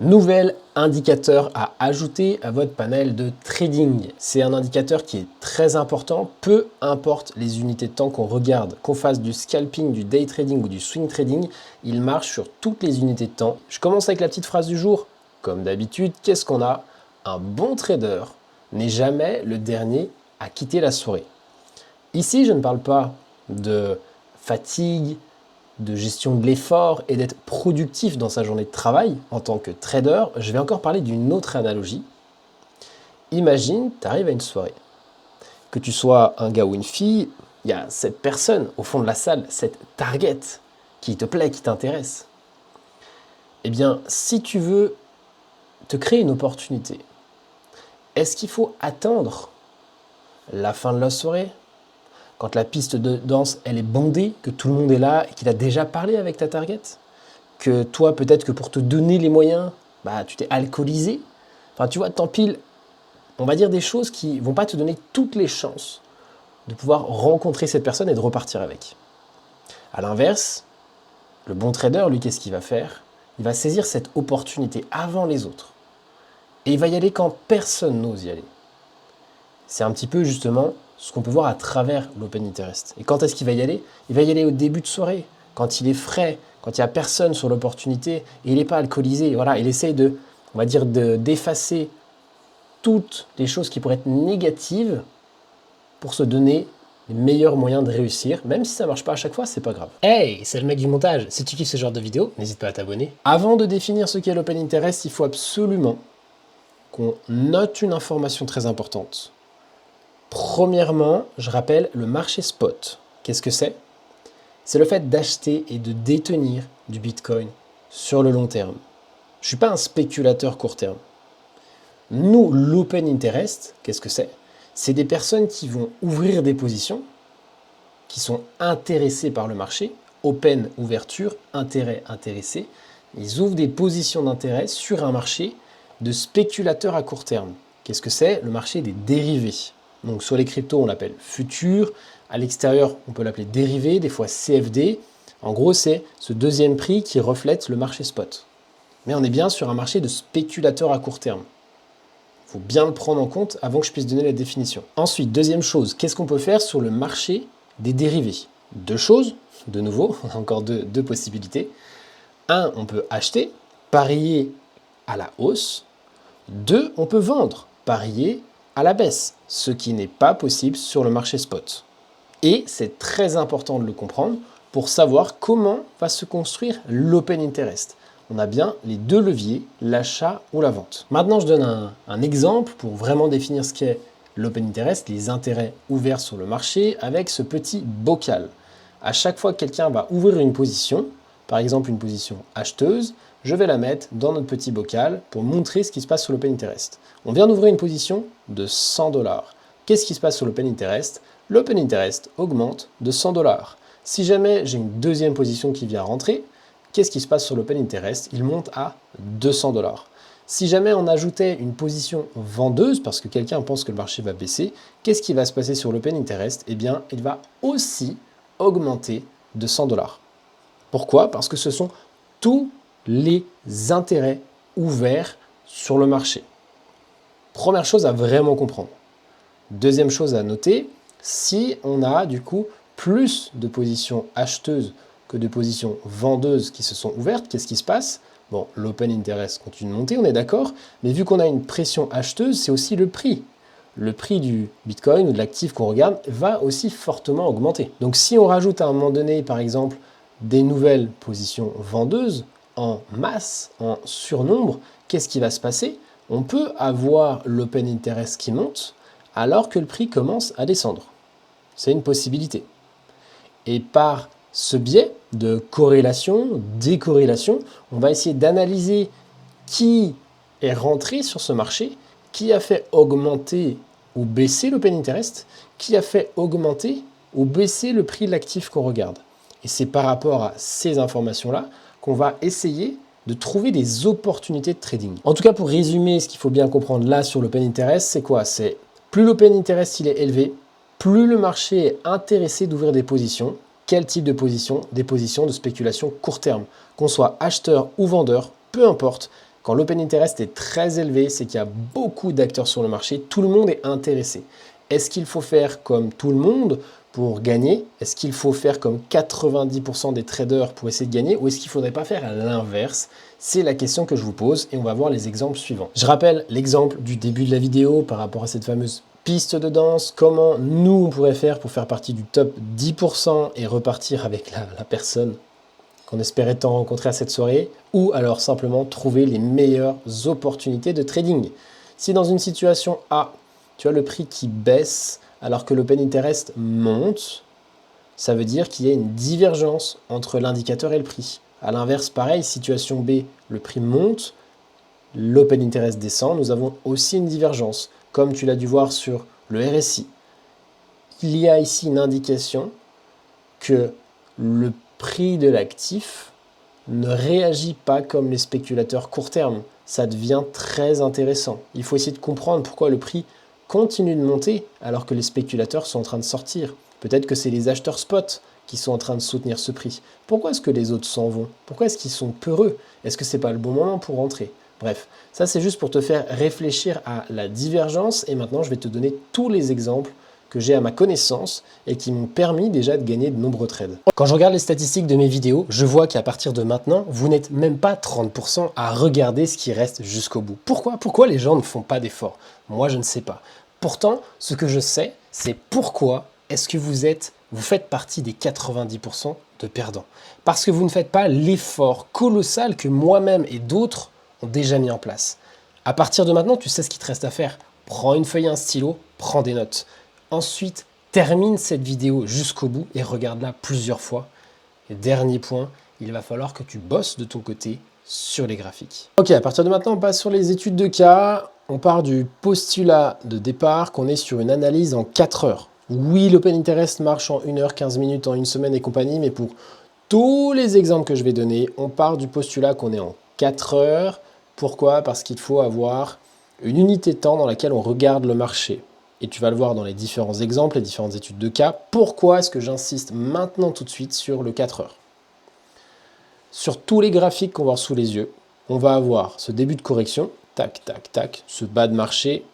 Nouvel indicateur à ajouter à votre panel de trading. C'est un indicateur qui est très important, peu importe les unités de temps qu'on regarde, qu'on fasse du scalping, du day trading ou du swing trading, il marche sur toutes les unités de temps. Je commence avec la petite phrase du jour. Comme d'habitude, qu'est-ce qu'on a? Un bon trader n'est jamais le dernier à quitter la soirée. Ici, je ne parle pas de fatigue, de gestion de l'effort et d'être productif dans sa journée de travail en tant que trader. Je vais encore parler d'une autre analogie. Imagine, tu arrives à une soirée. Que tu sois un gars ou une fille, il y a cette personne au fond de la salle, cette target qui te plaît, qui t'intéresse. Eh bien, si tu veux te créer une opportunité, est-ce qu'il faut attendre la fin de la soirée? Quand la piste de danse, elle est bandée, que tout le monde est là et qu'il a déjà parlé avec ta target? Que toi, peut-être que pour te donner les moyens, tu t'es alcoolisé? Enfin, tu vois, t'empiles, on va dire des choses qui vont pas te donner toutes les chances de pouvoir rencontrer cette personne et de repartir avec. À l'inverse, le bon trader, lui, qu'est-ce qu'il va faire? Il va saisir cette opportunité avant les autres. Et il va y aller quand personne n'ose y aller. C'est un petit peu justement ce qu'on peut voir à travers l'Open Interest. Et quand est-ce qu'il va y aller? Il va y aller au début de soirée, quand il est frais, quand il n'y a personne sur l'opportunité et il n'est pas alcoolisé. Voilà, il essaye d'effacer toutes les choses qui pourraient être négatives pour se donner les meilleurs moyens de réussir. Même si ça ne marche pas à chaque fois, c'est pas grave. Hey, c'est le mec du montage. Si tu kiffes ce genre de vidéo, n'hésite pas à t'abonner. Avant de définir ce qu'est l'Open Interest, il faut absolument qu'on note une information très importante. Premièrement, je rappelle le marché spot. Qu'est-ce que c'est? C'est le fait d'acheter et de détenir du Bitcoin sur le long terme. Je ne suis pas un spéculateur court terme. Nous, l'Open Interest, qu'est-ce que c'est? C'est des personnes qui vont ouvrir des positions, qui sont intéressées par le marché. Open, ouverture, intérêt, intéressé. Ils ouvrent des positions d'intérêt sur un marché de spéculateurs à court terme. Qu'est-ce que c'est? Le marché des dérivés. Donc sur les cryptos, on l'appelle futur. À l'extérieur, on peut l'appeler dérivé, des fois CFD. En gros, c'est ce deuxième prix qui reflète le marché spot. Mais on est bien sur un marché de spéculateurs à court terme. Il faut bien le prendre en compte avant que je puisse donner la définition. Ensuite, deuxième chose, qu'est-ce qu'on peut faire sur le marché des dérivés? Deux choses, de nouveau, encore deux possibilités. Un, on peut acheter, parier à la hausse. Deux, on peut vendre, parier à la baisse, ce qui n'est pas possible sur le marché spot. Et c'est très important de le comprendre pour savoir comment va se construire l'Open Interest. On a bien les deux leviers, l'achat ou la vente. Maintenant, je donne un exemple pour vraiment définir ce qu'est l'Open Interest, les intérêts ouverts sur le marché avec ce petit bocal. À chaque fois que quelqu'un va ouvrir une position, par exemple une position acheteuse, je vais la mettre dans notre petit bocal pour montrer ce qui se passe sur l'Open Interest. On vient d'ouvrir une position de 100 $. Qu'est-ce qui se passe sur l'Open Interest? L'Open Interest augmente de 100 $. Si jamais j'ai une deuxième position qui vient rentrer, qu'est-ce qui se passe sur l'Open Interest? Il monte à 200 $. Si jamais on ajoutait une position vendeuse, parce que quelqu'un pense que le marché va baisser, qu'est-ce qui va se passer sur l'Open Interest? Eh bien, il va aussi augmenter de 100 $. Pourquoi? Parce que ce sont tous les intérêts ouverts sur le marché. Première chose à vraiment comprendre. Deuxième chose à noter, si on a du coup plus de positions acheteuses que de positions vendeuses qui se sont ouvertes, qu'est-ce qui se passe? Bon, l'Open Interest continue de monter, on est d'accord, mais vu qu'on a une pression acheteuse, c'est aussi le prix. Le prix du Bitcoin ou de l'actif qu'on regarde va aussi fortement augmenter. Donc si on rajoute à un moment donné, par exemple, des nouvelles positions vendeuses en masse, en surnombre, qu'est-ce qui va se passer? On peut avoir l'Open Interest qui monte alors que le prix commence à descendre. C'est une possibilité. Et par ce biais de corrélation, décorrélation, on va essayer d'analyser qui est rentré sur ce marché, qui a fait augmenter ou baisser l'Open Interest, qui a fait augmenter ou baisser le prix de l'actif qu'on regarde. Et c'est par rapport à ces informations-là qu'on va essayer de trouver des opportunités de trading. En tout cas, pour résumer, ce qu'il faut bien comprendre là sur l'Open Interest, c'est quoi? C'est plus l'Open Interest il est élevé, plus le marché est intéressé d'ouvrir des positions. Quel type de position? Des positions de spéculation court terme. Qu'on soit acheteur ou vendeur, peu importe, Quand l'open interest est très élevé, c'est qu'il y a beaucoup d'acteurs sur le marché, tout le monde est intéressé. Est-ce qu'il faut faire comme tout le monde pour gagner? Est-ce qu'il faut faire comme 90% des traders pour essayer de gagner? Ou est-ce qu'il ne faudrait pas faire l'inverse? C'est la question que je vous pose et on va voir les exemples suivants. Je rappelle l'exemple du début de la vidéo par rapport à cette fameuse piste de danse, comment nous on pourrait faire pour faire partie du top 10% et repartir avec la personne qu'on espérait tant rencontrer à cette soirée, ou alors simplement trouver les meilleures opportunités de trading. Si dans une situation A, tu as le prix qui baisse alors que l'open interest monte, ça veut dire qu'il y a une divergence entre l'indicateur et le prix. A l'inverse, pareil, situation B, le prix monte, l'open interest descend, nous avons aussi une divergence, comme tu l'as dû voir sur le RSI. Il y a ici une indication que le prix de l'actif ne réagit pas comme les spéculateurs court terme. Ça devient très intéressant. Il faut essayer de comprendre pourquoi le prix continue de monter alors que les spéculateurs sont en train de sortir. Peut-être que c'est les acheteurs spot qui sont en train de soutenir ce prix. Pourquoi est-ce que les autres s'en vont? Pourquoi est-ce qu'ils sont peureux? Est-ce que c'est pas le bon moment pour rentrer? Bref, ça c'est juste pour te faire réfléchir à la divergence et maintenant je vais te donner tous les exemples que j'ai à ma connaissance et qui m'ont permis déjà de gagner de nombreux trades. Quand je regarde les statistiques de mes vidéos, je vois qu'à partir de maintenant, vous n'êtes même pas 30% à regarder ce qui reste jusqu'au bout. Pourquoi les gens ne font pas d'efforts? Moi, je ne sais pas. Pourtant, ce que je sais, c'est pourquoi est-ce que vous faites partie des 90% de perdants. Parce que vous ne faites pas l'effort colossal que moi-même et d'autres ont déjà mis en place. À partir de maintenant, tu sais ce qu'il te reste à faire. Prends une feuille et un stylo, prends des notes. Ensuite, termine cette vidéo jusqu'au bout et regarde-la plusieurs fois. Et dernier point, il va falloir que tu bosses de ton côté sur les graphiques. Ok, à partir de maintenant, on passe sur les études de cas. On part du postulat de départ qu'on est sur une analyse en 4 heures. Oui, l'open interest marche en 1 heure, 15 minutes, en une semaine et compagnie, mais pour tous les exemples que je vais donner, on part du postulat qu'on est en 4 heures. Pourquoi? Parce qu'il faut avoir une unité de temps dans laquelle on regarde le marché. Et tu vas le voir dans les différents exemples, les différentes études de cas. Pourquoi est-ce que j'insiste maintenant tout de suite sur le 4 heures? Sur tous les graphiques qu'on va avoir sous les yeux, on va avoir ce début de correction, tac, tac, tac, ce bas de marché,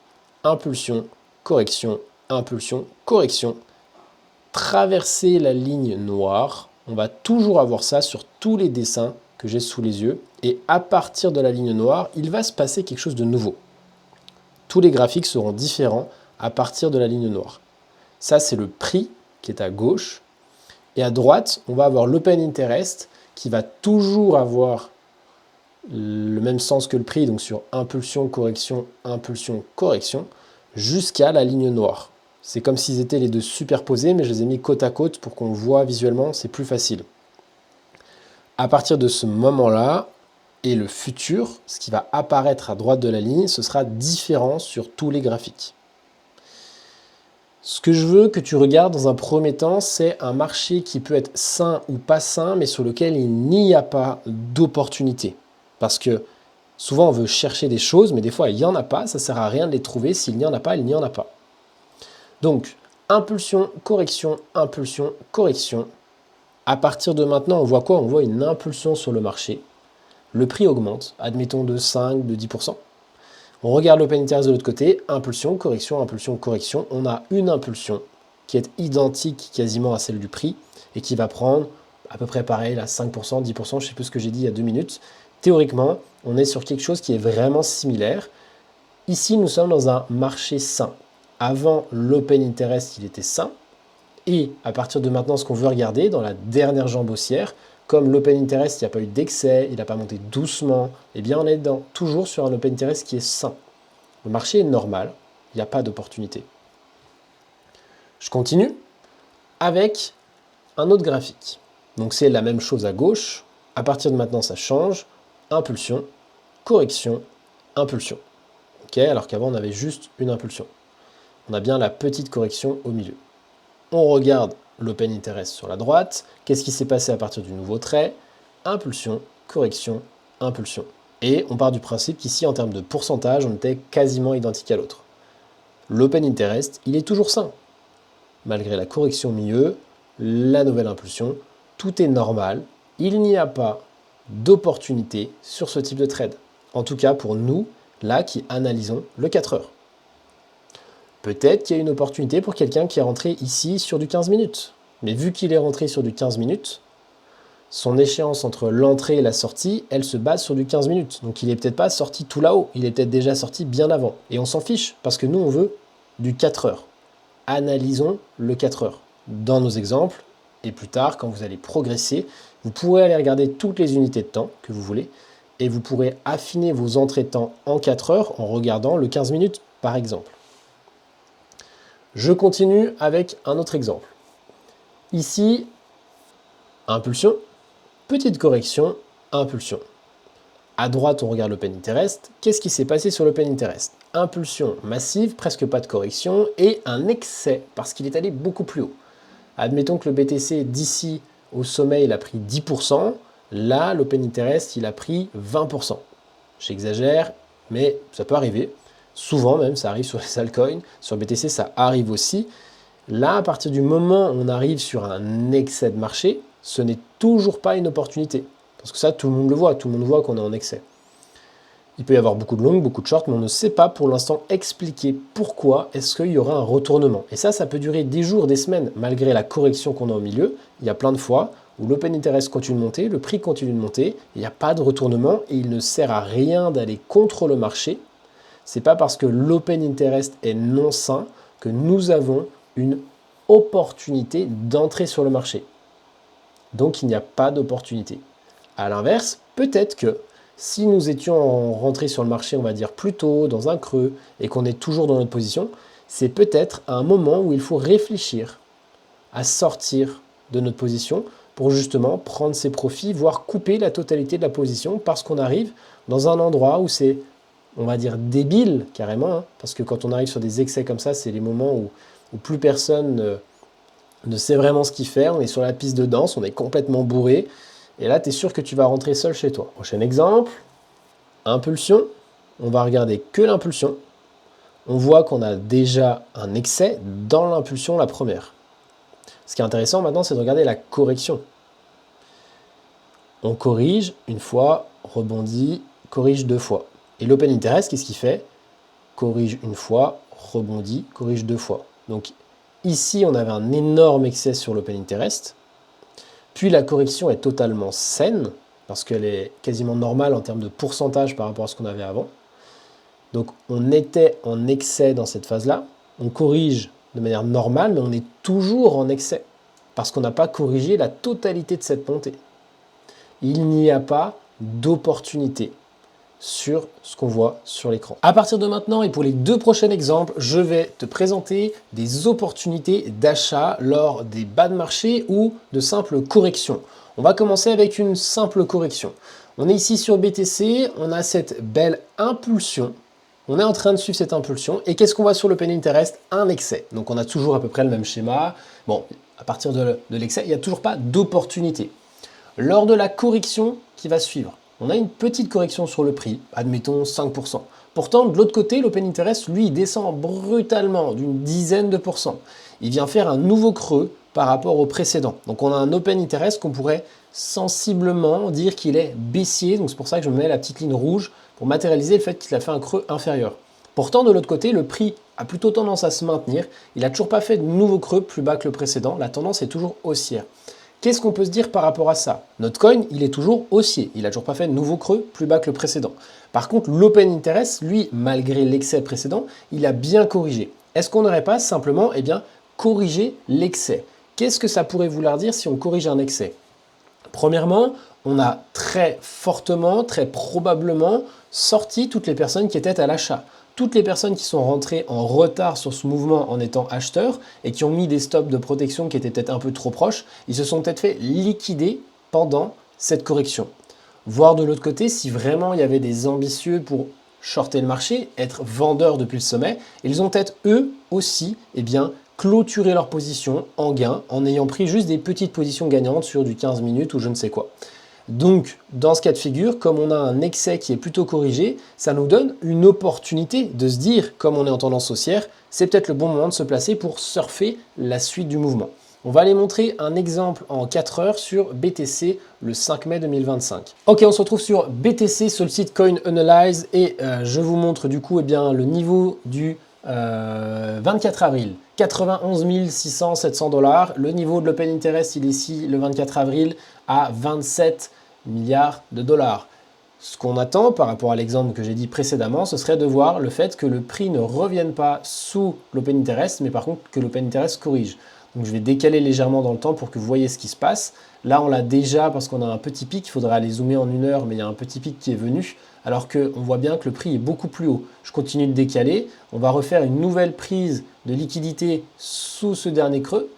impulsion, correction, impulsion, correction. Traverser la ligne noire, on va toujours avoir ça sur tous les dessins que j'ai sous les yeux. Et à partir de la ligne noire, il va se passer quelque chose de nouveau. Tous les graphiques seront différents à partir de la ligne noire. Ça, c'est le prix qui est à gauche. Et à droite, on va avoir l'open interest qui va toujours avoir le même sens que le prix, donc sur impulsion, correction, jusqu'à la ligne noire. C'est comme s'ils étaient les deux superposés, mais je les ai mis côte à côte pour qu'on voit visuellement, c'est plus facile. À partir de ce moment-là, et le futur, ce qui va apparaître à droite de la ligne, ce sera différent sur tous les graphiques. Ce que je veux que tu regardes dans un premier temps, c'est un marché qui peut être sain ou pas sain, mais sur lequel il n'y a pas d'opportunité. Parce que souvent on veut chercher des choses, mais des fois il n'y en a pas, ça ne sert à rien de les trouver, s'il n'y en a pas, il n'y en a pas. Donc, impulsion, correction, impulsion, correction. À partir de maintenant, on voit quoi? On voit une impulsion sur le marché. Le prix augmente, admettons de 5, de 10%. On regarde l'open interest de l'autre côté, impulsion, correction, impulsion, correction. On a une impulsion qui est identique quasiment à celle du prix et qui va prendre à peu près pareil, là, 5%, 10%, je ne sais plus ce que j'ai dit il y a 2 minutes. Théoriquement, on est sur quelque chose qui est vraiment similaire. Ici, nous sommes dans un marché sain. Avant l'open interest, il était sain. Et à partir de maintenant, ce qu'on veut regarder dans la dernière jambe haussière, comme l'open interest, il n'y a pas eu d'excès, il n'a pas monté doucement, eh bien on est toujours sur un open interest qui est sain. Le marché est normal, il n'y a pas d'opportunité. Je continue avec un autre graphique. Donc c'est la même chose à gauche. À partir de maintenant, ça change. Impulsion, correction, impulsion. Okay, alors qu'avant, on avait juste une impulsion. On a bien la petite correction au milieu. On regarde l'open interest sur la droite. Qu'est-ce qui s'est passé à partir du nouveau trait? Impulsion, correction, impulsion. Et on part du principe qu'ici, en termes de pourcentage, on était quasiment identique à l'autre. L'open interest, il est toujours sain. Malgré la correction au milieu, la nouvelle impulsion, tout est normal. Il n'y a pas d'opportunité sur ce type de trade. En tout cas pour nous, là qui analysons le 4 heures. Peut-être qu'il y a une opportunité pour quelqu'un qui est rentré ici sur du 15 minutes. Mais vu qu'il est rentré sur du 15 minutes, son échéance entre l'entrée et la sortie, elle se base sur du 15 minutes. Donc il n'est peut-être pas sorti tout là-haut, il est peut-être déjà sorti bien avant. Et on s'en fiche, parce que nous on veut du 4 heures. Analysons le 4 heures. Dans nos exemples, et plus tard, quand vous allez progresser, vous pourrez aller regarder toutes les unités de temps que vous voulez, et vous pourrez affiner vos entrées de temps en 4 heures en regardant le 15 minutes par exemple. Je continue avec un autre exemple. Ici, impulsion, petite correction, impulsion. À droite, on regarde l'Open Interest. Qu'est-ce qui s'est passé sur l'Open Interest? Impulsion massive, presque pas de correction, et un excès parce qu'il est allé beaucoup plus haut. Admettons que le BTC d'ici au sommet, il a pris 10%. Là, l'Open Interest, il a pris 20%. J'exagère, mais ça peut arriver. Souvent même, ça arrive sur les altcoins. Sur BTC, ça arrive aussi. Là, à partir du moment où on arrive sur un excès de marché, ce n'est toujours pas une opportunité. Parce que ça, tout le monde le voit. Tout le monde voit qu'on est en excès. Il peut y avoir beaucoup de longs, beaucoup de shorts, mais on ne sait pas pour l'instant expliquer pourquoi est-ce qu'il y aura un retournement. Et ça peut durer des jours, des semaines, malgré la correction qu'on a au milieu. Il y a plein de fois où l'Open Interest continue de monter, le prix continue de monter, il n'y a pas de retournement et il ne sert à rien d'aller contre le marché. C'est pas parce que l'Open Interest est non sain que nous avons une opportunité d'entrer sur le marché. Donc il n'y a pas d'opportunité. À l'inverse, peut-être que si nous étions rentrés sur le marché, on va dire plus tôt, dans un creux, et qu'on est toujours dans notre position, c'est peut-être un moment où il faut réfléchir à sortir de notre position pour justement prendre ses profits, voire couper la totalité de la position parce qu'on arrive dans un endroit où c'est, on va dire, débile carrément, hein, parce que quand on arrive sur des excès comme ça, c'est les moments où plus personne ne sait vraiment ce qu'il fait, on est sur la piste de danse, on est complètement bourré, et là, tu es sûr que tu vas rentrer seul chez toi. Prochain exemple, impulsion. On va regarder que l'impulsion. On voit qu'on a déjà un excès dans l'impulsion, la première. Ce qui est intéressant maintenant, c'est de regarder la correction. On corrige une fois, rebondit, corrige deux fois. Et l'Open Interest, qu'est-ce qu'il fait? Corrige une fois, rebondit, corrige deux fois. Donc ici, on avait un énorme excès sur l'Open Interest. Puis la correction est totalement saine, parce qu'elle est quasiment normale en termes de pourcentage par rapport à ce qu'on avait avant. Donc on était en excès dans cette phase-là, on corrige de manière normale, mais on est toujours en excès, parce qu'on n'a pas corrigé la totalité de cette montée. Il n'y a pas d'opportunité sur ce qu'on voit sur l'écran. À partir de maintenant et pour les deux prochains exemples, je vais te présenter des opportunités d'achat lors des bas de marché ou de simples corrections. On va commencer avec une simple correction. On est ici sur BTC, on a cette belle impulsion. On est en train de suivre cette impulsion. Et qu'est-ce qu'on voit sur l'Open Interest? Un excès. Donc on a toujours à peu près le même schéma. Bon, à partir de l'excès, il n'y a toujours pas d'opportunité. Lors de la correction qui va suivre, on a une petite correction sur le prix, admettons 5%. Pourtant, de l'autre côté, l'Open Interest, lui, il descend brutalement d'une dizaine de pourcents. Il vient faire un nouveau creux par rapport au précédent. Donc on a un Open Interest qu'on pourrait sensiblement dire qu'il est baissier. Donc c'est pour ça que je me mets la petite ligne rouge pour matérialiser le fait qu'il a fait un creux inférieur. Pourtant, de l'autre côté, le prix a plutôt tendance à se maintenir. Il n'a toujours pas fait de nouveau creux plus bas que le précédent. La tendance est toujours haussière. Qu'est-ce qu'on peut se dire par rapport à ça? Notre coin, il est toujours haussier. Il n'a toujours pas fait de nouveau creux plus bas que le précédent. Par contre, l'Open Interest, lui, malgré l'excès précédent, il a bien corrigé. Est-ce qu'on n'aurait pas simplement corrigé l'excès? Qu'est-ce que ça pourrait vouloir dire si on corrige un excès? Premièrement, on a très fortement, très probablement sorti toutes les personnes qui étaient à l'achat. Toutes les personnes qui sont rentrées en retard sur ce mouvement en étant acheteurs et qui ont mis des stops de protection qui étaient peut-être un peu trop proches, ils se sont peut-être fait liquider pendant cette correction. Voir de l'autre côté si vraiment il y avait des ambitieux pour shorter le marché, être vendeurs depuis le sommet, ils ont peut-être eux aussi clôturé leur position en gain en ayant pris juste des petites positions gagnantes sur du 15 minutes ou je ne sais quoi. Donc, dans ce cas de figure, comme on a un excès qui est plutôt corrigé, ça nous donne une opportunité de se dire, comme on est en tendance haussière, c'est peut-être le bon moment de se placer pour surfer la suite du mouvement. On va aller montrer un exemple en 4 heures sur BTC le 5 mai 2025. Ok, on se retrouve sur BTC sur le site Coin Analyze et je vous montre du coup le niveau du 24 avril. 91 600, 700 $. Le niveau de l'Open Interest, il est ici le 24 avril à 27 milliards de dollars. Ce qu'on attend par rapport à l'exemple que j'ai dit précédemment, ce serait de voir le fait que le prix ne revienne pas sous l'Open Interest, mais par contre que l'Open Interest corrige. Donc je vais décaler légèrement dans le temps pour que vous voyez ce qui se passe. Là, on l'a déjà parce qu'on a un petit pic, il faudra aller zoomer en 1 heure, mais il y a un petit pic qui est venu, alors qu'on voit bien que le prix est beaucoup plus haut. Je continue de décaler, on va refaire une nouvelle prise de liquidité sous ce dernier creux.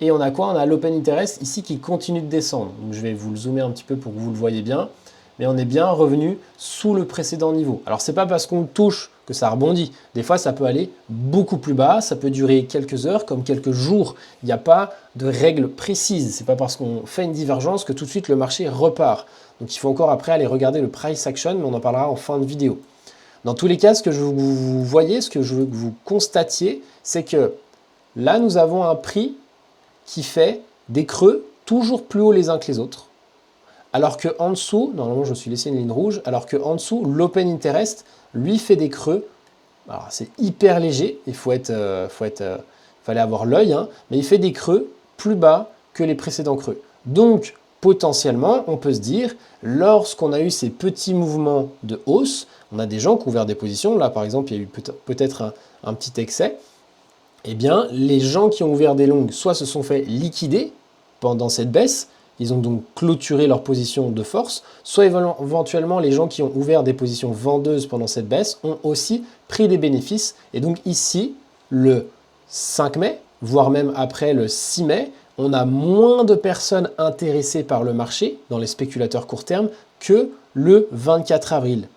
Et on a quoi? On a l'Open Interest ici qui continue de descendre. Donc je vais vous le zoomer un petit peu pour que vous le voyez bien. Mais on est bien revenu sous le précédent niveau. Alors, ce n'est pas parce qu'on touche que ça rebondit. Des fois, ça peut aller beaucoup plus bas, ça peut durer quelques heures comme quelques jours. Il n'y a pas de règle précise. Ce n'est pas parce qu'on fait une divergence que tout de suite le marché repart. Donc, il faut encore après aller regarder le price action, mais on en parlera en fin de vidéo. Dans tous les cas, ce que je veux que vous voyez, ce que je veux que vous constatiez, c'est que là, nous avons un prix qui fait des creux toujours plus hauts les uns que les autres. Alors qu'en dessous, normalement je me suis laissé une ligne rouge, alors qu'en dessous, l'Open Interest, lui, fait des creux. Alors c'est hyper léger, il fallait avoir l'œil, hein, mais il fait des creux plus bas que les précédents creux. Donc, potentiellement, on peut se dire, lorsqu'on a eu ces petits mouvements de hausse, on a des gens qui ont ouvert des positions, là par exemple, il y a eu peut-être un petit excès, eh bien, les gens qui ont ouvert des longues, soit se sont fait liquider pendant cette baisse, ils ont donc clôturé leur position de force, soit éventuellement les gens qui ont ouvert des positions vendeuses pendant cette baisse ont aussi pris des bénéfices. Et donc ici, le 5 mai, voire même après le 6 mai, on a moins de personnes intéressées par le marché, dans les spéculateurs court terme, que le 24 avril.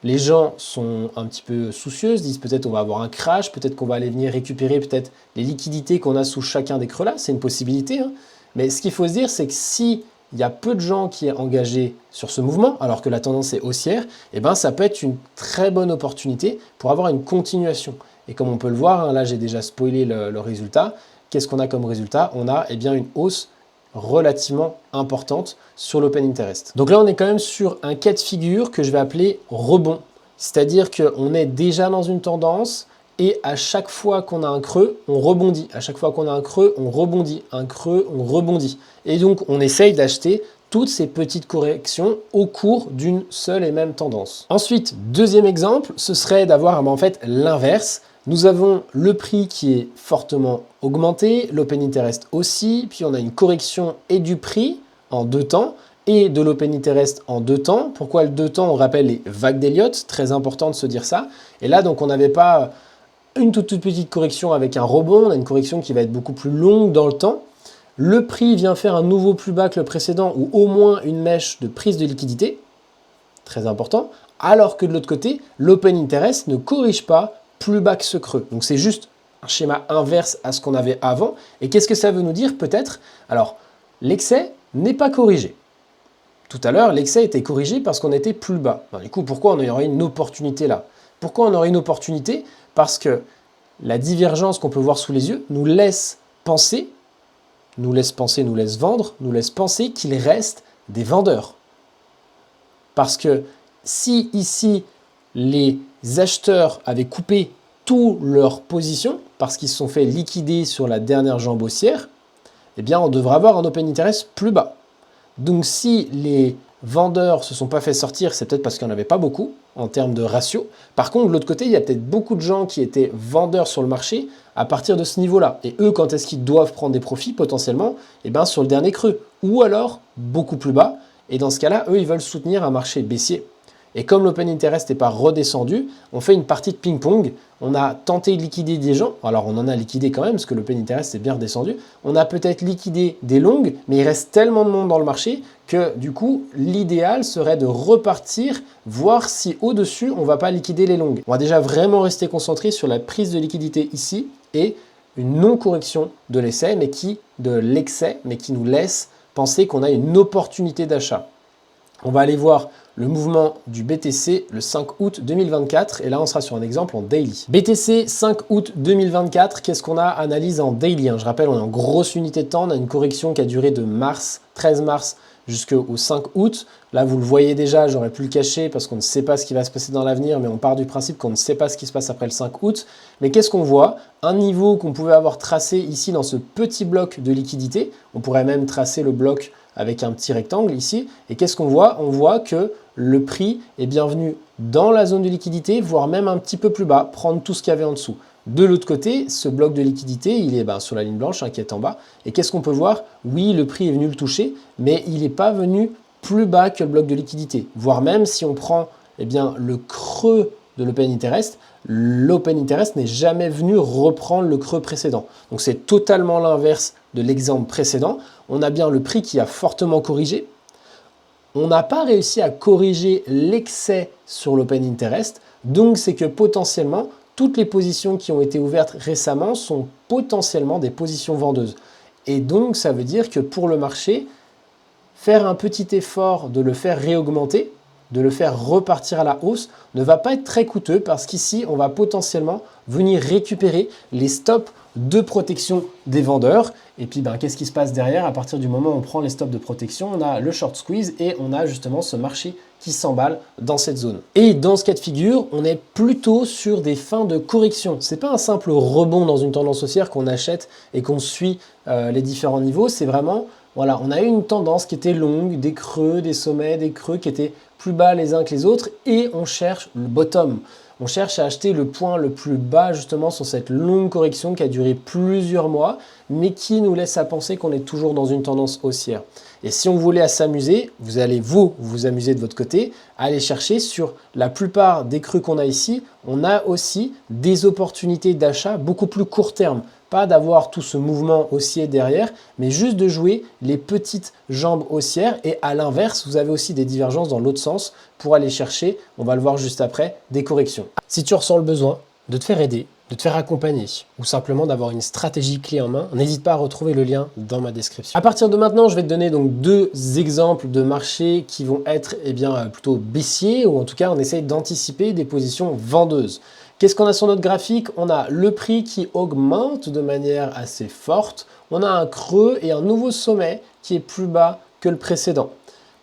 Les gens sont un petit peu soucieux, se disent peut-être on va avoir un crash, peut-être qu'on va aller venir récupérer peut-être les liquidités qu'on a sous chacun des creux là, c'est une possibilité, hein. Mais ce qu'il faut se dire, c'est que s'il y a peu de gens qui sont engagés sur ce mouvement, alors que la tendance est haussière, eh ben, ça peut être une très bonne opportunité pour avoir une continuation. Et comme on peut le voir, hein, là j'ai déjà spoilé le résultat, qu'est-ce qu'on a comme résultat? On a une hausse relativement importante sur l'Open Interest. Donc là, on est quand même sur un cas de figure que je vais appeler rebond. C'est-à-dire qu'on est déjà dans une tendance, et à chaque fois qu'on a un creux, on rebondit. À chaque fois qu'on a un creux, on rebondit. Un creux, on rebondit. Et donc, on essaye d'acheter toutes ces petites corrections au cours d'une seule et même tendance. Ensuite, deuxième exemple, ce serait d'avoir en fait l'inverse. Nous avons le prix qui est fortement augmenté, l'Open Interest aussi, puis on a une correction et du prix en 2 temps, et de l'Open Interest en 2 temps. Pourquoi le 2 temps? On rappelle les vagues d'Elliott, très important de se dire ça. Et là, donc, on n'avait pas une toute petite correction avec un rebond, on a une correction qui va être beaucoup plus longue dans le temps. Le prix vient faire un nouveau plus bas que le précédent ou au moins une mèche de prise de liquidité, très important, alors que de l'autre côté, l'Open Interest ne corrige pas plus bas que ce creux. Donc c'est juste un schéma inverse à ce qu'on avait avant. Et qu'est-ce que ça veut nous dire peut-être? Alors, l'excès n'est pas corrigé. Tout à l'heure, l'excès était corrigé parce qu'on était plus bas. Alors, du coup, pourquoi on aurait une opportunité là? Pourquoi on aurait une opportunité? Parce que la divergence qu'on peut voir sous les yeux nous laisse penser, nous laisse vendre, nous laisse penser qu'il reste des vendeurs. Parce que si ici, les acheteurs avaient coupé toutes leurs positions, parce qu'ils se sont fait liquider sur la dernière jambe haussière, eh bien on devrait avoir un Open Interest plus bas. Donc si les vendeurs se sont pas fait sortir, c'est peut-être parce qu'il n'y en avait pas beaucoup en termes de ratio. Par contre, de l'autre côté, il y a peut-être beaucoup de gens qui étaient vendeurs sur le marché à partir de ce niveau-là. Et eux, quand est-ce qu'ils doivent prendre des profits potentiellement? Eh bien, sur le dernier creux. Ou alors, beaucoup plus bas. Et dans ce cas-là, eux, ils veulent soutenir un marché baissier. Et comme l'Open Interest n'est pas redescendu, on fait une partie de ping-pong. On a tenté de liquider des gens. Alors, on en a liquidé quand même, parce que l'Open Interest est bien redescendu. On a peut-être liquidé des longues, mais il reste tellement de monde dans le marché que, du coup, l'idéal serait de repartir, voir si au-dessus, on ne va pas liquider les longues. On va déjà vraiment rester concentré sur la prise de liquidité ici et une non-correction de l'excès, mais qui nous laisse penser qu'on a une opportunité d'achat. On va aller voir le mouvement du BTC le 5 août 2024 et là on sera sur un exemple en daily. BTC 5 août 2024, qu'est-ce qu'on a? Analyse en daily, hein. Je rappelle, on est en grosse unité de temps, on a une correction qui a duré de 13 mars jusqu'au 5 août. Là vous le voyez déjà, j'aurais pu le cacher parce qu'on ne sait pas ce qui va se passer dans l'avenir, mais on part du principe qu'on ne sait pas ce qui se passe après le 5 août. Mais qu'est-ce qu'on voit? Un niveau qu'on pouvait avoir tracé ici dans ce petit bloc de liquidité, on pourrait même tracer le bloc avec un petit rectangle ici. Et qu'est-ce qu'on voit? On voit que le prix est bienvenu dans la zone de liquidité, voire même un petit peu plus bas, prendre tout ce qu'il y avait en dessous. De l'autre côté, ce bloc de liquidité, il est sur la ligne blanche qui est en bas. Et qu'est-ce qu'on peut voir? Oui, le prix est venu le toucher, mais il n'est pas venu plus bas que le bloc de liquidité. Voire même si on prend le creux de l'open interest, l'open interest n'est jamais venu reprendre le creux précédent. Donc c'est totalement l'inverse de l'exemple précédent. On a bien le prix qui a fortement corrigé. On n'a pas réussi à corriger l'excès sur l'open interest. Donc c'est que potentiellement, toutes les positions qui ont été ouvertes récemment sont potentiellement des positions vendeuses. Et donc ça veut dire que pour le marché, faire un petit effort de le faire réaugmenter, de le faire repartir à la hausse, ne va pas être très coûteux parce qu'ici, on va potentiellement venir récupérer les stops de protection des vendeurs. Et puis, qu'est-ce qui se passe derrière? À partir du moment où on prend les stops de protection, on a le short squeeze et on a justement ce marché qui s'emballe dans cette zone. Et dans ce cas de figure, on est plutôt sur des fins de correction. Ce n'est pas un simple rebond dans une tendance haussière qu'on achète et qu'on suit les différents niveaux. C'est vraiment, voilà, on a eu une tendance qui était longue, des creux, des sommets, des creux qui étaient plus bas les uns que les autres et on cherche le bottom. On cherche à acheter le point le plus bas justement sur cette longue correction qui a duré plusieurs mois, mais qui nous laisse à penser qu'on est toujours dans une tendance haussière. Et si on voulait s'amuser, vous allez vous amuser de votre côté, aller chercher sur la plupart des creux qu'on a ici, on a aussi des opportunités d'achat beaucoup plus court terme. Pas d'avoir tout ce mouvement haussier derrière, mais juste de jouer les petites jambes haussières. Et à l'inverse, vous avez aussi des divergences dans l'autre sens pour aller chercher, on va le voir juste après, des corrections. Si tu ressens le besoin de te faire aider, de te faire accompagner ou simplement d'avoir une stratégie clé en main, n'hésite pas à retrouver le lien dans ma description. À partir de maintenant, je vais te donner donc deux exemples de marchés qui vont être plutôt baissiers ou en tout cas on essaye d'anticiper des positions vendeuses. Qu'est-ce qu'on a sur notre graphique? On a le prix qui augmente de manière assez forte. On a un creux et un nouveau sommet qui est plus bas que le précédent.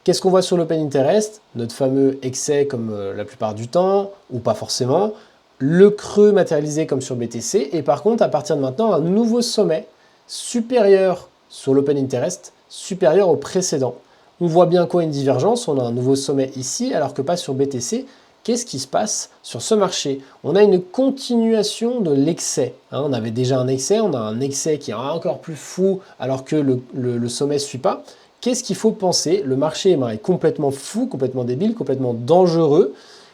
Qu'est-ce qu'on voit sur l'open interest? Notre fameux excès comme la plupart du temps, ou pas forcément. Le creux matérialisé comme sur BTC. Et par contre, à partir de maintenant, un nouveau sommet supérieur sur l'open interest, supérieur au précédent. On voit bien quoi une divergence? On a un nouveau sommet ici, alors que pas sur BTC. Qu'est-ce qui se passe sur ce marché? On a une continuation de l'excès. On avait déjà un excès, on a un excès qui est encore plus fou alors que le sommet ne suit pas. Qu'est-ce qu'il faut penser? Le marché est complètement fou, complètement débile, complètement dangereux.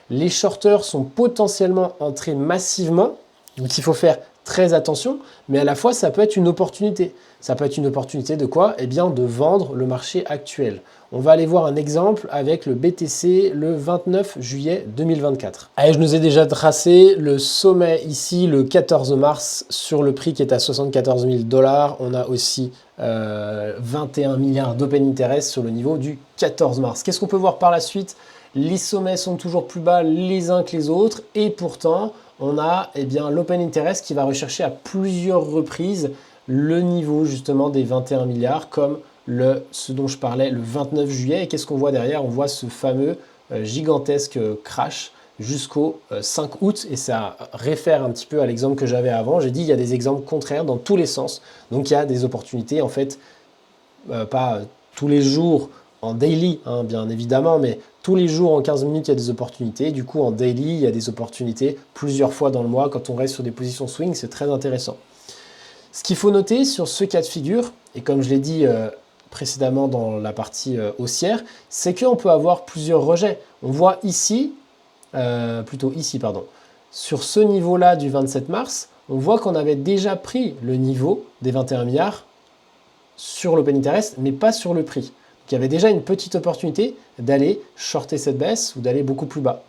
Les shorters sont potentiellement entrés massivement, donc il faut faire très attention, mais à la fois ça peut être une opportunité. Ça peut être une opportunité de quoi? De vendre le marché actuel. On va aller voir un exemple avec le BTC le 29 juillet 2024. Allez, je nous ai déjà tracé le sommet ici le 14 mars sur le prix qui est à 74 000 $. On a aussi 21 milliards d'open interest sur le niveau du 14 mars. Qu'est-ce qu'on peut voir par la suite? Les sommets sont toujours plus bas les uns que les autres et pourtant on a l'open interest qui va rechercher à plusieurs reprises le niveau justement des 21 milliards comme ce dont je parlais le 29 juillet. Et qu'est-ce qu'on voit derrière? On voit ce fameux gigantesque crash jusqu'au 5 août et ça réfère un petit peu à l'exemple que j'avais avant. J'ai dit il y a des exemples contraires dans tous les sens. Donc il y a des opportunités en fait, pas tous les jours en daily bien évidemment, mais tous les jours en 15 minutes il y a des opportunités. Du coup en daily il y a des opportunités plusieurs fois dans le mois. Quand on reste sur des positions swing, c'est très intéressant. Ce qu'il faut noter sur ce cas de figure, et comme je l'ai dit précédemment dans la partie haussière, c'est qu'on peut avoir plusieurs rejets. On voit ici, sur ce niveau-là du 27 mars, on voit qu'on avait déjà pris le niveau des 21 milliards sur l'open interest, mais pas sur le prix. Donc, il y avait déjà une petite opportunité d'aller shorter cette baisse ou d'aller beaucoup plus bas.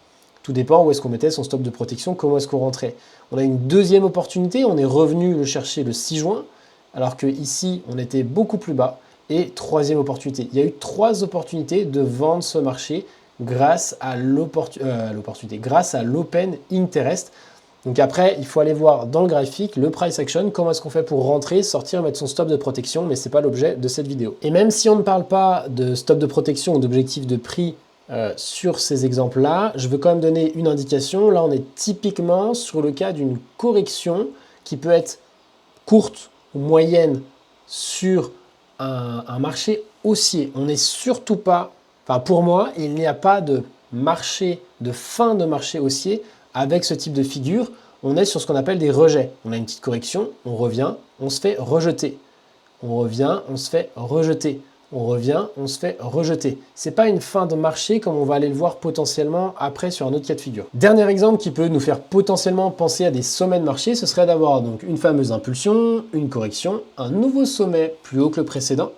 Tout dépend où est-ce qu'on mettait son stop de protection, comment est-ce qu'on rentrait. On a une deuxième opportunité, on est revenu le chercher le 6 juin, alors que ici on était beaucoup plus bas. Et troisième opportunité. Il y a eu 3 opportunités de vendre ce marché grâce à l'opportunité, grâce à l'open interest. Donc après, il faut aller voir dans le graphique le price action, comment est-ce qu'on fait pour rentrer, sortir, mettre son stop de protection, mais ce n'est pas l'objet de cette vidéo. Et même si on ne parle pas de stop de protection ou d'objectif de prix sur ces exemples-là, je veux quand même donner une indication. Là, on est typiquement sur le cas d'une correction qui peut être courte ou moyenne sur un marché haussier. On n'est surtout pas, enfin pour moi, il n'y a pas de marché, de fin de marché haussier avec ce type de figure. On est sur ce qu'on appelle des rejets. On a une petite correction, on revient, on se fait rejeter. On revient, on se fait rejeter. On revient, on se fait rejeter. Ce n'est pas une fin de marché comme on va aller le voir potentiellement après sur un autre cas de figure. Dernier exemple qui peut nous faire potentiellement penser à des sommets de marché, ce serait d'avoir donc une fameuse impulsion, une correction, un nouveau sommet plus haut que le précédent,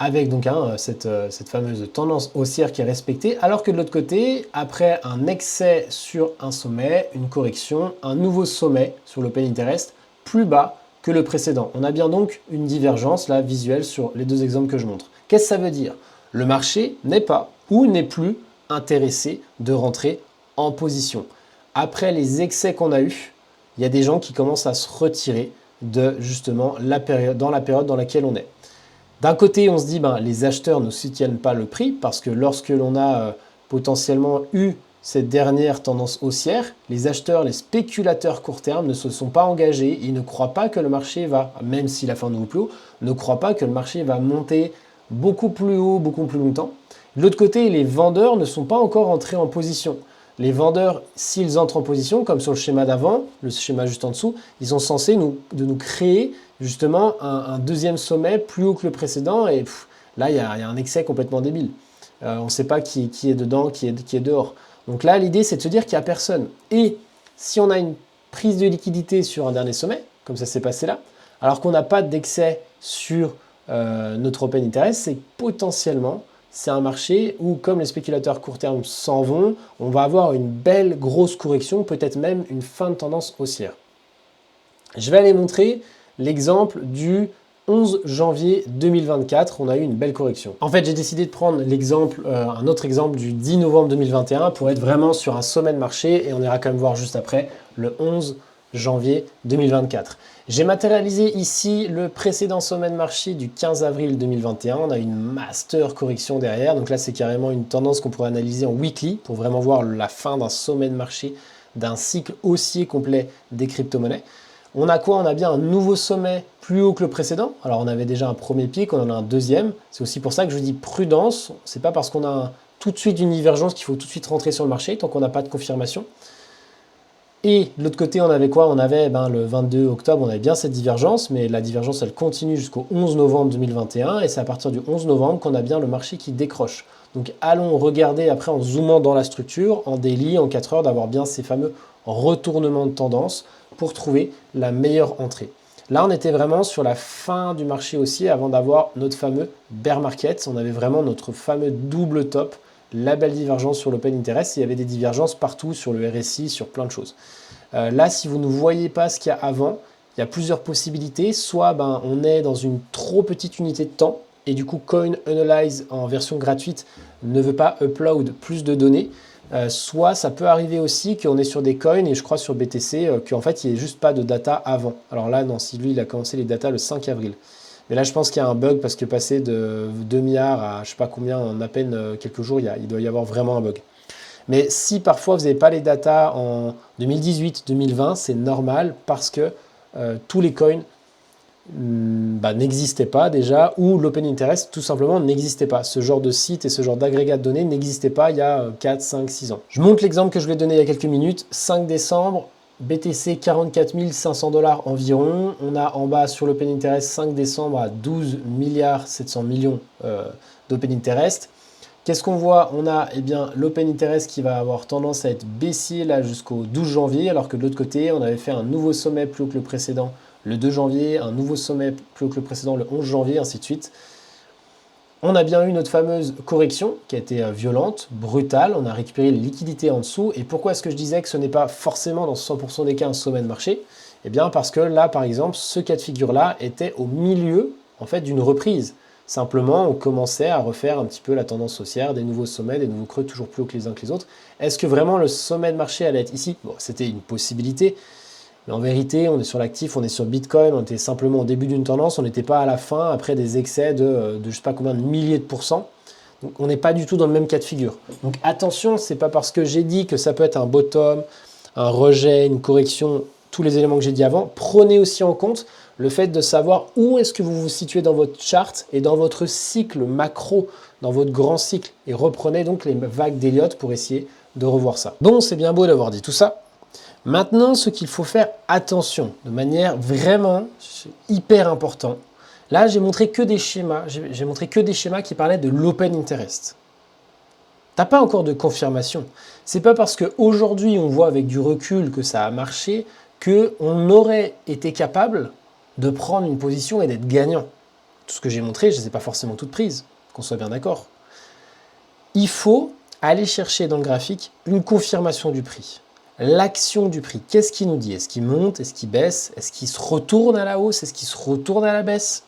avec donc cette fameuse tendance haussière qui est respectée, alors que de l'autre côté, après un excès sur un sommet, une correction, un nouveau sommet sur l'open interest plus bas que le précédent. On a bien donc une divergence là visuelle sur les 2 exemples que je montre. Qu'est-ce que ça veut dire? Le marché n'est pas ou n'est plus intéressé de rentrer en position. Après les excès qu'on a eus, il y a des gens qui commencent à se retirer de justement la période dans laquelle on est. D'un côté, on se dit les acheteurs ne soutiennent pas le prix parce que lorsque l'on a potentiellement eu cette dernière tendance haussière, les acheteurs, les spéculateurs court terme ne se sont pas engagés, ils ne croient pas que le marché va, même s'il a fait un nouveau plus haut, ne croient pas que le marché va monter beaucoup plus haut, beaucoup plus longtemps. De l'autre côté, les vendeurs ne sont pas encore entrés en position. Les vendeurs, s'ils entrent en position, comme sur le schéma d'avant, le schéma juste en dessous, ils sont censés nous créer justement un deuxième sommet plus haut que le précédent et là, il y a un excès complètement débile. On ne sait pas qui est dedans, qui est dehors. Donc là, l'idée, c'est de se dire qu'il n'y a personne. Et si on a une prise de liquidité sur un dernier sommet, comme ça s'est passé là, alors qu'on n'a pas d'excès sur notre open interest, c'est que potentiellement, c'est un marché où, comme les spéculateurs court terme s'en vont, on va avoir une belle grosse correction, peut-être même une fin de tendance haussière. Je vais aller montrer l'exemple du 11 janvier 2024, on a eu une belle correction. En fait, j'ai décidé de prendre l'exemple, un autre exemple du 10 novembre 2021 pour être vraiment sur un sommet de marché et on ira quand même voir juste après le 11 janvier 2024. J'ai matérialisé ici le précédent sommet de marché du 15 avril 2021. On a une master correction derrière. Donc là, c'est carrément une tendance qu'on pourrait analyser en weekly pour vraiment voir la fin d'un sommet de marché, d'un cycle haussier complet des crypto-monnaies. On a quoi? On a bien un nouveau sommet plus haut que le précédent. Alors, on avait déjà un premier pic, on en a un deuxième. C'est aussi pour ça que je dis prudence. C'est pas parce qu'on a tout de suite une divergence qu'il faut tout de suite rentrer sur le marché tant qu'on n'a pas de confirmation. Et de l'autre côté, on avait quoi? On avait le 22 octobre, on avait bien cette divergence, mais la divergence, elle continue jusqu'au 11 novembre 2021. Et c'est à partir du 11 novembre qu'on a bien le marché qui décroche. Donc, allons regarder après en zoomant dans la structure, en daily, en 4 heures, d'avoir bien ces fameux retournements de tendance pour trouver la meilleure entrée. Là, on était vraiment sur la fin du marché haussier avant d'avoir notre fameux bear market. On avait vraiment notre fameux double top, la belle divergence sur l'open interest. Il y avait des divergences partout sur le RSI, sur plein de choses. Là, si vous ne voyez pas ce qu'il y a avant, il y a plusieurs possibilités. Soit on est dans une trop petite unité de temps et du coup, Coin Analyze en version gratuite ne veut pas upload plus de données. Soit ça peut arriver aussi qu'on est sur des coins et je crois sur BTC qu'en fait il n'y ait juste pas de data avant. Alors là non, si lui il a commencé les data le 5 avril. Mais là je pense qu'il y a un bug parce que passer de 2 milliards à je sais pas combien en à peine quelques jours, il doit y avoir vraiment un bug. Mais si parfois vous n'avez pas les data en 2018, 2020, c'est normal parce que tous les coins n'existait pas déjà, ou l'open interest tout simplement n'existait pas. Ce genre de site et ce genre d'agrégat de données n'existait pas il y a 4, 5, 6 ans. Je montre l'exemple que je vous ai donné il y a quelques minutes. 5 décembre, BTC 44 500 $ environ. On a en bas sur l'open interest 5 décembre à 12 milliards 700 millions d'open interest. Qu'est-ce qu'on voit? On a l'open interest qui va avoir tendance à être baissier là jusqu'au 12 janvier, alors que de l'autre côté, on avait fait un nouveau sommet plus haut que le précédent le 2 janvier, un nouveau sommet plus haut que le précédent le 11 janvier, ainsi de suite. On a bien eu notre fameuse correction qui a été violente, brutale. On a récupéré les liquidités en dessous. Et pourquoi est-ce que je disais que ce n'est pas forcément dans 100% des cas un sommet de marché? Eh bien parce que là, par exemple, ce cas de figure-là était au milieu en fait d'une reprise. Simplement, on commençait à refaire un petit peu la tendance haussière, des nouveaux sommets, des nouveaux creux toujours plus hauts que les uns que les autres. Est-ce que vraiment le sommet de marché allait être ici? Bon, c'était une possibilité, mais en vérité, on est sur l'actif, on est sur Bitcoin, on était simplement au début d'une tendance, on n'était pas à la fin, après des excès de je ne sais pas combien de milliers de pourcents. Donc on n'est pas du tout dans le même cas de figure. Donc attention, c'est pas parce que j'ai dit que ça peut être un bottom, un rejet, une correction, tous les éléments que j'ai dit avant, prenez aussi en compte le fait de savoir où est-ce que vous vous situez dans votre chart et dans votre cycle macro, dans votre grand cycle. Et reprenez donc les vagues d'Elliott pour essayer de revoir ça. Bon, c'est bien beau d'avoir dit tout ça. Maintenant, ce qu'il faut faire attention, de manière vraiment hyper importante. Là, j'ai montré que des schémas. J'ai montré que des schémas qui parlaient de l'open interest. T'as pas encore de confirmation. C'est pas parce qu'aujourd'hui on voit avec du recul que ça a marché qu'on aurait été capable de prendre une position et d'être gagnant. Tout ce que j'ai montré, je ne les ai pas forcément toutes prises, qu'on soit bien d'accord. Il faut aller chercher dans le graphique une confirmation du prix. L'action du prix, qu'est-ce qu'il nous dit? Est-ce qu'il monte? Est-ce qu'il baisse? Est-ce qu'il se retourne à la hausse? Est-ce qu'il se retourne à la baisse?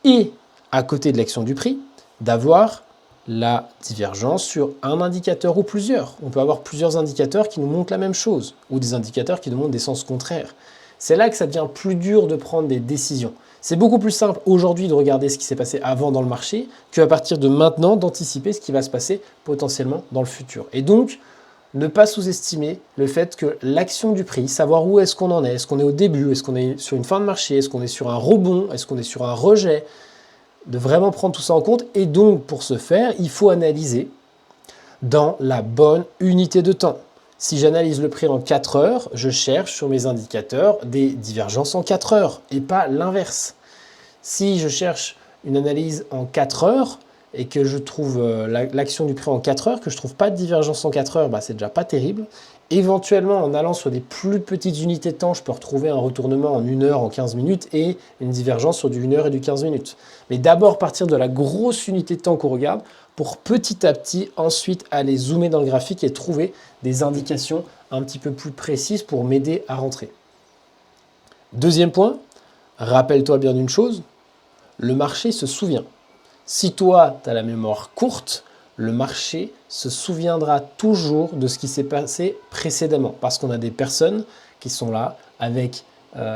Et à côté de l'action du prix, d'avoir la divergence sur un indicateur ou plusieurs. On peut avoir plusieurs indicateurs qui nous montrent la même chose, ou des indicateurs qui nous montrent des sens contraires. C'est là que ça devient plus dur de prendre des décisions. C'est beaucoup plus simple aujourd'hui de regarder ce qui s'est passé avant dans le marché qu'à partir de maintenant d'anticiper ce qui va se passer potentiellement dans le futur. Et donc, ne pas sous-estimer le fait que l'action du prix, savoir où est-ce qu'on en est qu'on est au début, est-ce qu'on est sur une fin de marché, est-ce qu'on est sur un rebond, est-ce qu'on est sur un rejet, de vraiment prendre tout ça en compte. Et donc, pour ce faire, il faut analyser dans la bonne unité de temps. Si j'analyse le prix en 4 heures, je cherche sur mes indicateurs des divergences en 4 heures et pas l'inverse. Si je cherche une analyse en 4 heures et que je trouve l'action du prix en 4 heures, que je ne trouve pas de divergence en 4 heures, bah, c'est déjà pas terrible. Éventuellement, en allant sur des plus petites unités de temps, je peux retrouver un retournement en 1 heure, en 15 minutes et une divergence sur du 1 heure et du 15 minutes. Mais d'abord partir de la grosse unité de temps qu'on regarde pour petit à petit ensuite aller zoomer dans le graphique et trouver des indications un petit peu plus précises pour m'aider à rentrer. Deuxième point, rappelle-toi bien d'une chose, le marché se souvient. Si toi, tu as la mémoire courte, le marché se souviendra toujours de ce qui s'est passé précédemment parce qu'on a des personnes qui sont là avec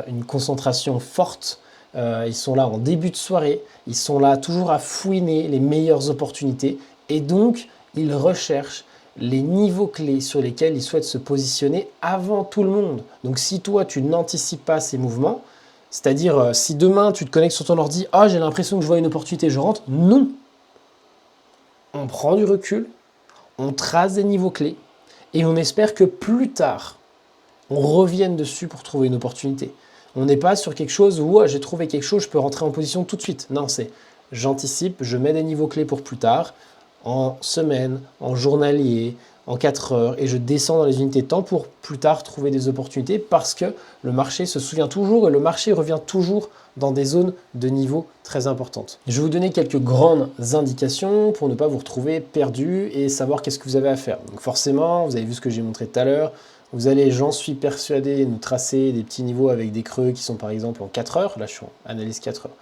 une concentration forte, ils sont là en début de soirée, ils sont là toujours à fouiner les meilleures opportunités et donc ils recherchent les niveaux clés sur lesquels ils souhaitent se positionner avant tout le monde. Donc si toi tu n'anticipes pas ces mouvements, c'est-à-dire si demain tu te connectes sur ton ordi, ah j'ai l'impression que je vois une opportunité, je rentre, non. On prend du recul, on trace des niveaux clés et on espère que plus tard, on revienne dessus pour trouver une opportunité. On n'est pas sur quelque chose où j'ai trouvé quelque chose, je peux rentrer en position tout de suite. Non, c'est j'anticipe, je mets des niveaux clés pour plus tard, en semaine, en journalier, en 4 heures, et je descends dans les unités de temps pour plus tard trouver des opportunités parce que le marché se souvient toujours et le marché revient toujours dans des zones de niveau très importantes. Je vais vous donner quelques grandes indications pour ne pas vous retrouver perdu et savoir qu'est-ce que vous avez à faire. Donc forcément, vous avez vu ce que j'ai montré tout à l'heure, vous allez, j'en suis persuadé, nous tracer des petits niveaux avec des creux qui sont par exemple en 4 heures, là je suis en analyse 4 heures.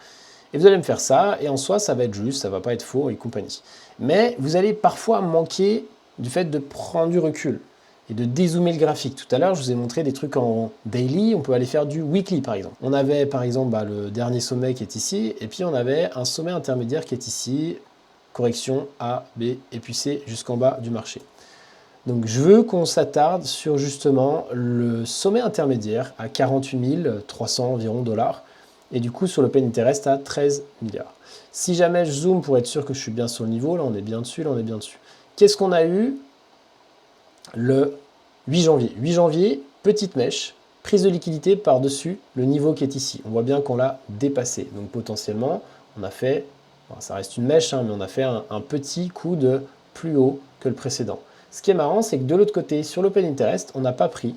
Et vous allez me faire ça, et en soi ça va être juste, ça va pas être faux et compagnie. Mais vous allez parfois manquer du fait de prendre du recul et de dézoomer le graphique. Tout à l'heure, je vous ai montré des trucs en daily, on peut aller faire du weekly par exemple. On avait par exemple le dernier sommet qui est ici, et puis on avait un sommet intermédiaire qui est ici, correction A, B, et puis C jusqu'en bas du marché. Donc je veux qu'on s'attarde sur justement le sommet intermédiaire à 48 300 environ dollars, et du coup sur le l'open interest à 13 milliards. Si jamais je zoome pour être sûr que je suis bien sur le niveau, là on est bien dessus, là on est bien dessus. Qu'est-ce qu'on a eu le 8 janvier? 8 janvier, petite mèche, prise de liquidité par-dessus le niveau qui est ici. On voit bien qu'on l'a dépassé. Donc potentiellement, on a fait, ça reste une mèche, mais on a fait un petit coup de plus haut que le précédent. Ce qui est marrant, c'est que de l'autre côté, sur l'open interest, on n'a pas pris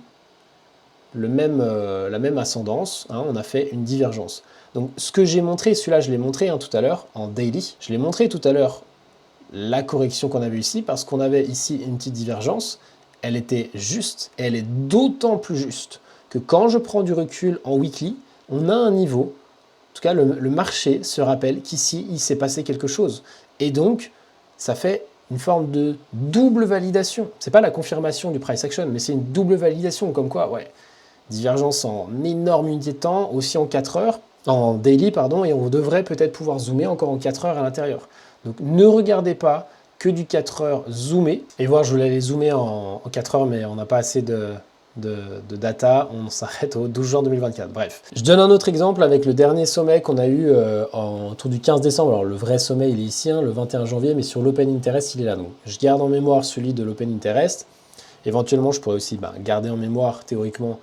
la même ascendance, on a fait une divergence. Donc ce que j'ai montré, celui-là je l'ai montré tout à l'heure en daily, je l'ai montré tout à l'heure la correction qu'on avait ici, parce qu'on avait ici une petite divergence, elle était juste, et elle est d'autant plus juste que quand je prends du recul en weekly, on a un niveau tout cas, le marché se rappelle qu'ici, il s'est passé quelque chose. Et donc, ça fait une forme de double validation. C'est pas la confirmation du price action, mais c'est une double validation, comme quoi, ouais, divergence en énorme unité de temps, aussi en 4 heures, en daily, pardon, et on devrait peut-être pouvoir zoomer encore en 4 heures à l'intérieur. Donc ne regardez pas que du 4 heures zoomé. Et voir, je voulais aller zoomer en 4 heures, mais on n'a pas assez de data, on s'arrête au 12 juin 2024. Bref. Je donne un autre exemple avec le dernier sommet qu'on a eu autour du 15 décembre. Alors le vrai sommet, il est ici, hein, le 21 janvier, mais sur l'Open Interest, il est là. Donc je garde en mémoire celui de l'Open Interest. Éventuellement, je pourrais aussi garder en mémoire théoriquement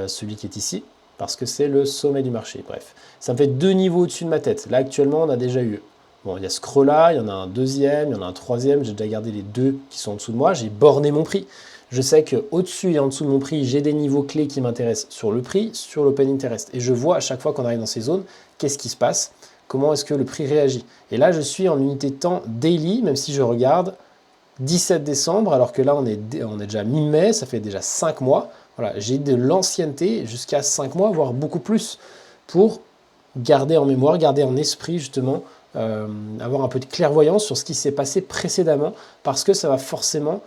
celui qui est ici, parce que c'est le sommet du marché. Bref, ça me fait 2 niveaux au-dessus de ma tête. Là, actuellement, on a déjà eu... Bon, il y a ce creux-là, il y en a un deuxième, il y en a un troisième. J'ai déjà gardé les 2 qui sont en dessous de moi. J'ai borné mon prix. Je sais qu'au-dessus et en dessous de mon prix, j'ai des niveaux clés qui m'intéressent sur le prix, sur l'Open Interest. Et je vois à chaque fois qu'on arrive dans ces zones, qu'est-ce qui se passe, comment est-ce que le prix réagit. Et là, je suis en unité de temps daily, même si je regarde 17 décembre, alors que là, on est déjà mi-mai, ça fait déjà 5 mois. Voilà, j'ai de l'ancienneté jusqu'à 5 mois, voire beaucoup plus, pour garder en mémoire, garder en esprit justement, avoir un peu de clairvoyance sur ce qui s'est passé précédemment, parce que ça va forcément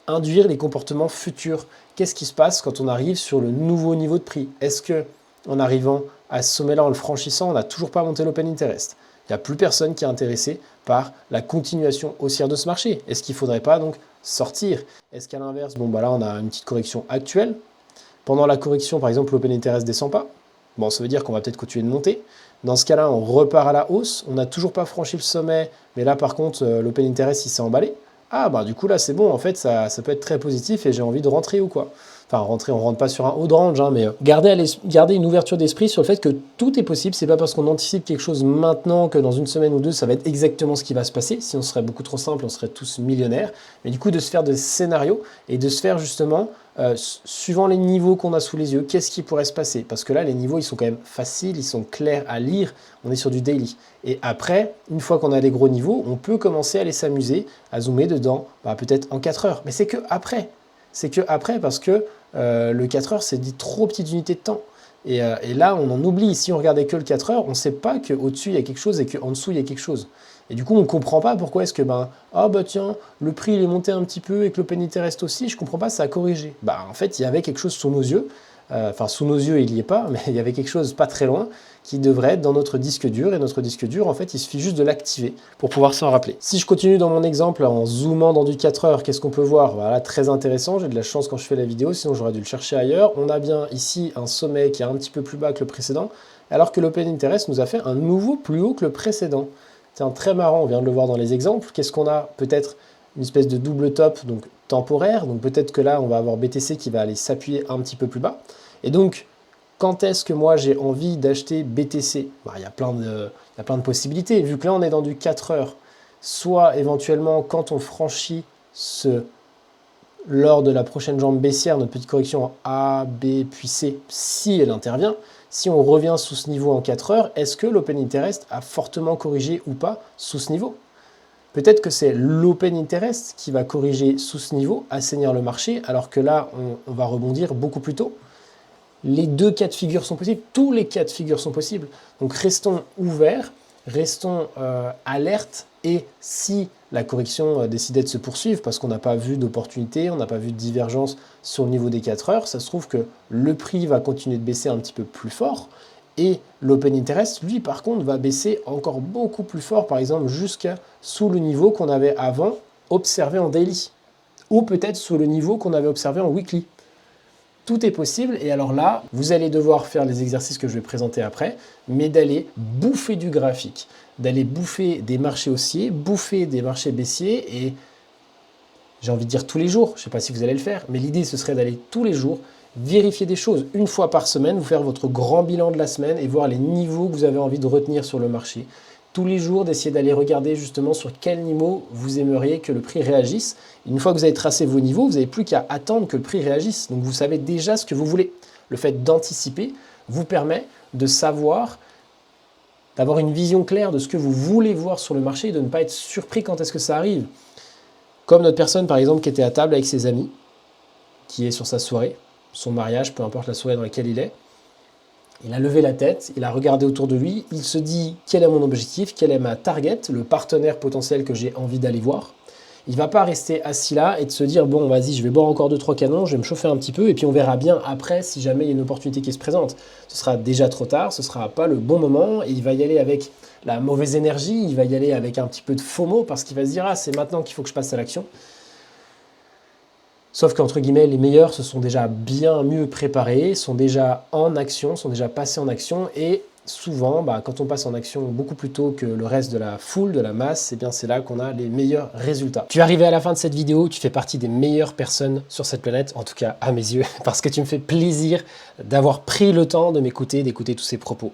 induire les comportements futurs. Qu'est-ce qui se passe quand on arrive sur le nouveau niveau de prix? Est-ce que en arrivant à ce sommet-là, en le franchissant, on n'a toujours pas monté l'Open Interest? Il n'y a plus personne qui est intéressé par la continuation haussière de ce marché. Est-ce qu'il ne faudrait pas donc sortir? Est-ce qu'à l'inverse, bon bah là on a une petite correction actuelle. Pendant la correction, par exemple, l'Open Interest ne descend pas. Bon, ça veut dire qu'on va peut-être continuer de monter. Dans ce cas-là, on repart à la hausse. On n'a toujours pas franchi le sommet, mais là par contre, l'Open Interest il s'est emballé. Ah bah du coup là c'est bon, en fait ça peut être très positif et j'ai envie de rentrer ou quoi. Enfin rentrer, on rentre pas sur un haut de range, hein, mais garder une ouverture d'esprit sur le fait que tout est possible. C'est pas parce qu'on anticipe quelque chose maintenant que dans une semaine ou deux ça va être exactement ce qui va se passer. Si on serait beaucoup trop simple, on serait tous millionnaires. Mais du coup de se faire des scénarios et de se faire justement suivant les niveaux qu'on a sous les yeux, qu'est-ce qui pourrait se passer? Parce que là, les niveaux, ils sont quand même faciles, ils sont clairs à lire, on est sur du daily. Et après, une fois qu'on a les gros niveaux, on peut commencer à aller s'amuser, à zoomer dedans, peut-être en 4 heures. Mais c'est que après. C'est que après, parce que le 4 heures, c'est des trop petites unités de temps. Et là, on en oublie. Si on regardait que le 4 heures, on ne sait pas qu'au-dessus, il y a quelque chose et qu'en dessous, il y a quelque chose. Et du coup, on ne comprend pas pourquoi est-ce que, tiens, le prix il est monté un petit peu et que l'Open Interest aussi, je ne comprends pas, ça a corrigé. En fait, il y avait quelque chose sous nos yeux. Enfin, sous nos yeux, il n'y est pas, mais il y avait quelque chose pas très loin qui devrait être dans notre disque dur. Et notre disque dur, en fait, il suffit juste de l'activer pour pouvoir s'en rappeler. Si je continue dans mon exemple, en zoomant dans du 4 heures, qu'est-ce qu'on peut voir? Voilà, très intéressant. J'ai de la chance quand je fais la vidéo, sinon j'aurais dû le chercher ailleurs. On a bien ici un sommet qui est un petit peu plus bas que le précédent, alors que l'Open Interest nous a fait un nouveau plus haut que le précédent. C'est très marrant, on vient de le voir dans les exemples. Qu'est-ce qu'on a? Peut-être une espèce de double top, donc temporaire. Donc peut-être que là, on va avoir BTC qui va aller s'appuyer un petit peu plus bas. Et donc, quand est-ce que moi j'ai envie d'acheter BTC? Il y a plein de possibilités. Vu que là, on est dans du 4 heures, soit éventuellement quand on franchit lors de la prochaine jambe baissière, notre petite correction en A, B, puis C, si elle intervient, si on revient sous ce niveau en 4 heures, est-ce que l'Open Interest a fortement corrigé ou pas sous ce niveau? Peut-être que c'est l'Open Interest qui va corriger sous ce niveau, assainir le marché, alors que là, on va rebondir beaucoup plus tôt. Les 2 cas de figure sont possibles, tous les cas de figure sont possibles. Donc restons ouverts, restons alertes, et si la correction décidait de se poursuivre parce qu'on n'a pas vu d'opportunité, on n'a pas vu de divergence sur le niveau des 4 heures, ça se trouve que le prix va continuer de baisser un petit peu plus fort et l'Open Interest, lui, par contre, va baisser encore beaucoup plus fort, par exemple jusqu'à sous le niveau qu'on avait avant observé en daily ou peut-être sous le niveau qu'on avait observé en weekly. Tout est possible et alors là, vous allez devoir faire les exercices que je vais présenter après, mais d'aller bouffer du graphique, d'aller bouffer des marchés haussiers, bouffer des marchés baissiers et j'ai envie de dire tous les jours, je ne sais pas si vous allez le faire, mais l'idée ce serait d'aller tous les jours vérifier des choses. Une fois par semaine, vous faire votre grand bilan de la semaine et voir les niveaux que vous avez envie de retenir sur le marché. Tous les jours, d'essayer d'aller regarder justement sur quel niveau vous aimeriez que le prix réagisse. Une fois que vous avez tracé vos niveaux, vous n'avez plus qu'à attendre que le prix réagisse. Donc vous savez déjà ce que vous voulez. Le fait d'anticiper vous permet de savoir, d'avoir une vision claire de ce que vous voulez voir sur le marché et de ne pas être surpris quand est-ce que ça arrive. Comme notre personne par exemple qui était à table avec ses amis, qui est sur sa soirée, son mariage, peu importe la soirée dans laquelle il est. Il a levé la tête, il a regardé autour de lui, il se dit quel est mon objectif, quelle est ma target, le partenaire potentiel que j'ai envie d'aller voir. Il ne va pas rester assis là et de se dire bon vas-y je vais boire encore 2-3 canons, je vais me chauffer un petit peu et puis on verra bien après si jamais il y a une opportunité qui se présente. Ce sera déjà trop tard, ce ne sera pas le bon moment et il va y aller avec la mauvaise énergie, il va y aller avec un petit peu de FOMO parce qu'il va se dire ah c'est maintenant qu'il faut que je passe à l'action. Sauf qu'entre guillemets, les meilleurs se sont déjà bien mieux préparés, sont déjà en action, sont déjà passés en action et souvent, quand on passe en action beaucoup plus tôt que le reste de la foule, de la masse, eh bien c'est là qu'on a les meilleurs résultats. Tu es arrivé à la fin de cette vidéo, tu fais partie des meilleures personnes sur cette planète, en tout cas à mes yeux, parce que tu me fais plaisir d'avoir pris le temps de m'écouter, d'écouter tous ces propos.